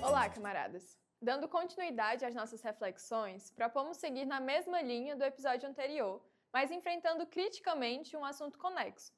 Olá, camaradas! Dando continuidade às nossas reflexões, propomos seguir na mesma linha do episódio anterior, mas enfrentando criticamente um assunto conexo.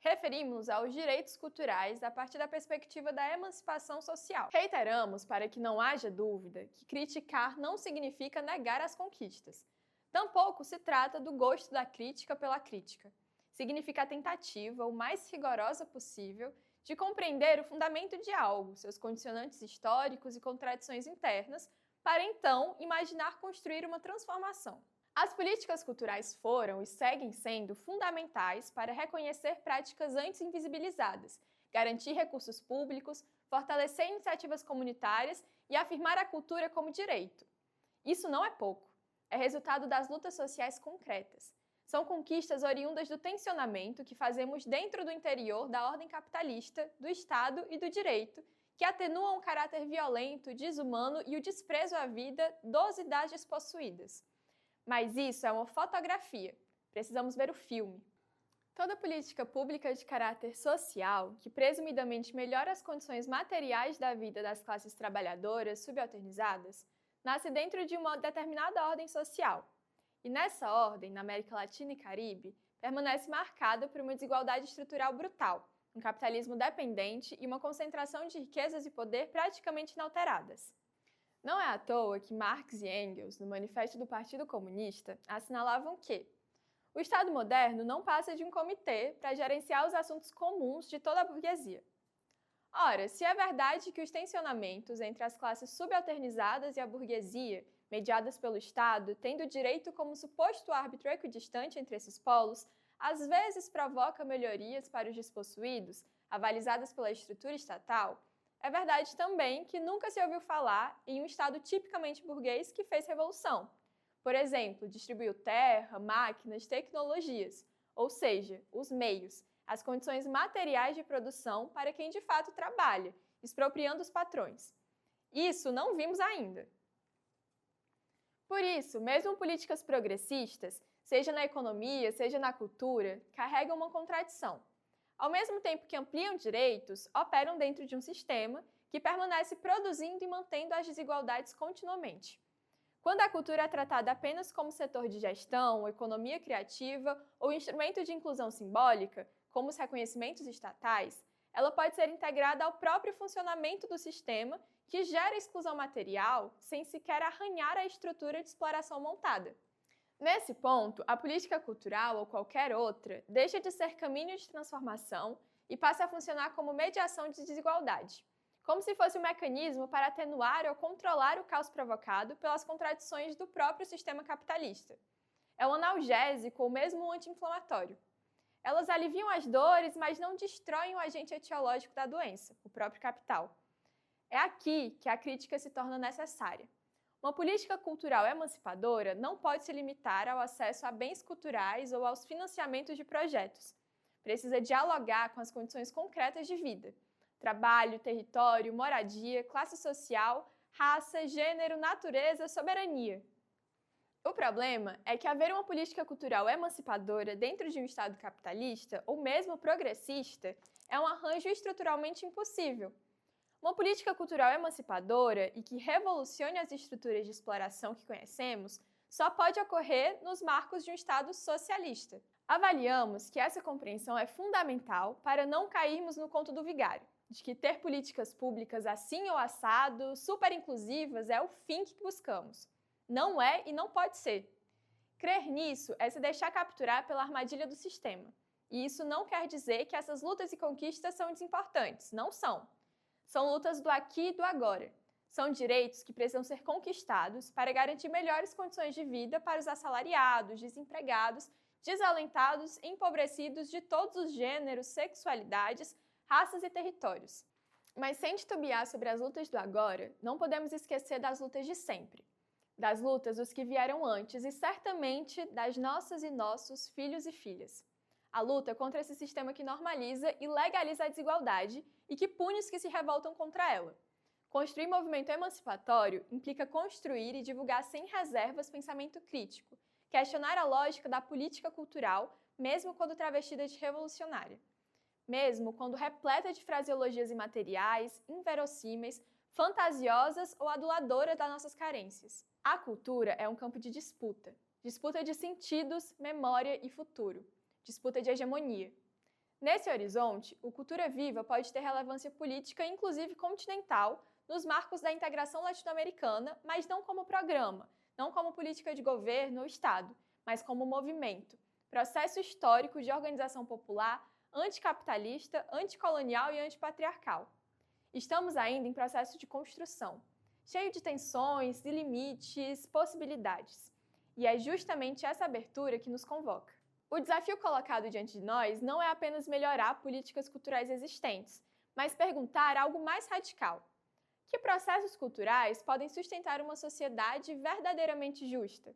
Referimos-nos aos direitos culturais a partir da perspectiva da emancipação social. Reiteramos, para que não haja dúvida, que criticar não significa negar as conquistas. Tampouco se trata do gosto da crítica pela crítica. Significa a tentativa, o mais rigorosa possível, de compreender o fundamento de algo, seus condicionantes históricos e contradições internas, para então imaginar construir uma transformação. As políticas culturais foram e seguem sendo fundamentais para reconhecer práticas antes invisibilizadas, garantir recursos públicos, fortalecer iniciativas comunitárias e afirmar a cultura como direito. Isso não é pouco, é resultado das lutas sociais concretas. São conquistas oriundas do tensionamento que fazemos dentro do interior da ordem capitalista, do Estado e do direito, que atenuam o caráter violento, desumano e o desprezo à vida dos e das despossuídas. Mas isso é uma fotografia. Precisamos ver o filme. Toda política pública de caráter social, que presumidamente melhora as condições materiais da vida das classes trabalhadoras subalternizadas, nasce dentro de uma determinada ordem social. E nessa ordem, na América Latina e Caribe, permanece marcada por uma desigualdade estrutural brutal, um capitalismo dependente e uma concentração de riquezas e poder praticamente inalteradas. Não é à toa que Marx e Engels, no Manifesto do Partido Comunista, assinalavam que o Estado moderno não passa de um comitê para gerenciar os assuntos comuns de toda a burguesia. Ora, se é verdade que os tensionamentos entre as classes subalternizadas e a burguesia, mediadas pelo Estado, tendo o direito como suposto árbitro equidistante entre esses polos, às vezes provoca melhorias para os despossuídos, avalizadas pela estrutura estatal, é verdade também que nunca se ouviu falar em um Estado tipicamente burguês que fez revolução. Por exemplo, distribuiu terra, máquinas, tecnologias, ou seja, os meios, as condições materiais de produção para quem de fato trabalha, expropriando os patrões. Isso não vimos ainda. Por isso, mesmo políticas progressistas, seja na economia, seja na cultura, carregam uma contradição. Ao mesmo tempo que ampliam direitos, operam dentro de um sistema que permanece produzindo e mantendo as desigualdades continuamente. Quando a cultura é tratada apenas como setor de gestão, economia criativa ou instrumento de inclusão simbólica, como os reconhecimentos estatais, ela pode ser integrada ao próprio funcionamento do sistema que gera exclusão material sem sequer arranhar a estrutura de exploração montada. Nesse ponto, a política cultural ou qualquer outra deixa de ser caminho de transformação e passa a funcionar como mediação de desigualdade, como se fosse um mecanismo para atenuar ou controlar o caos provocado pelas contradições do próprio sistema capitalista. É um analgésico ou mesmo um anti-inflamatório. Elas aliviam as dores, mas não destroem o agente etiológico da doença, o próprio capital. É aqui que a crítica se torna necessária. Uma política cultural emancipadora não pode se limitar ao acesso a bens culturais ou aos financiamentos de projetos. Precisa dialogar com as condições concretas de vida: trabalho, território, moradia, classe social, raça, gênero, natureza, soberania. O problema é que haver uma política cultural emancipadora dentro de um Estado capitalista, ou mesmo progressista, é um arranjo estruturalmente impossível. Uma política cultural emancipadora e que revolucione as estruturas de exploração que conhecemos só pode ocorrer nos marcos de um Estado socialista. Avaliamos que essa compreensão é fundamental para não cairmos no conto do vigário, de que ter políticas públicas assim ou assado, super inclusivas, é o fim que buscamos. Não é e não pode ser. Crer nisso é se deixar capturar pela armadilha do sistema. E isso não quer dizer que essas lutas e conquistas são desimportantes. Não são. São lutas do aqui e do agora. São direitos que precisam ser conquistados para garantir melhores condições de vida para os assalariados, desempregados, desalentados e empobrecidos de todos os gêneros, sexualidades, raças e territórios. Mas sem titubear sobre as lutas do agora, não podemos esquecer das lutas de sempre. Das lutas dos que vieram antes e certamente das nossas e nossos filhos e filhas. A luta contra esse sistema que normaliza e legaliza a desigualdade e que pune os que se revoltam contra ela. Construir movimento emancipatório implica construir e divulgar sem reservas pensamento crítico, questionar a lógica da política cultural, mesmo quando travestida de revolucionária. Mesmo quando repleta de fraseologias imateriais, inverossímeis, fantasiosas ou aduladoras das nossas carências. A cultura é um campo de disputa. Disputa de sentidos, memória e futuro. Disputa de hegemonia. Nesse horizonte, o Cultura Viva pode ter relevância política, inclusive continental, nos marcos da integração latino-americana, mas não como programa, não como política de governo ou Estado, mas como movimento, processo histórico de organização popular, anticapitalista, anticolonial e antipatriarcal. Estamos ainda em processo de construção, cheio de tensões, de limites, possibilidades. E é justamente essa abertura que nos convoca. O desafio colocado diante de nós não é apenas melhorar políticas culturais existentes, mas perguntar algo mais radical. Que processos culturais podem sustentar uma sociedade verdadeiramente justa?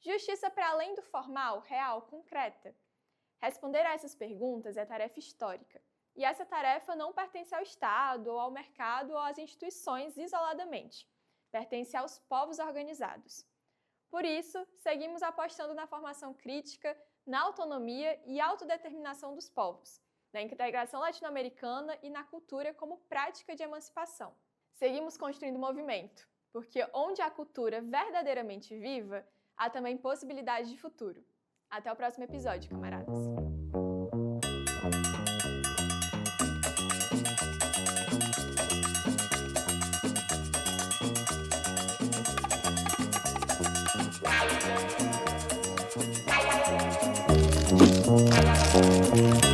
Justiça para além do formal, real, concreta. Responder a essas perguntas é tarefa histórica. E essa tarefa não pertence ao Estado, ou ao mercado, ou às instituições isoladamente. Pertence aos povos organizados. Por isso, seguimos apostando na formação crítica, na autonomia e autodeterminação dos povos, na integração latino-americana e na cultura como prática de emancipação. Seguimos construindo movimento, porque onde há cultura verdadeiramente viva, há também possibilidade de futuro. Até o próximo episódio, camaradas! Wow.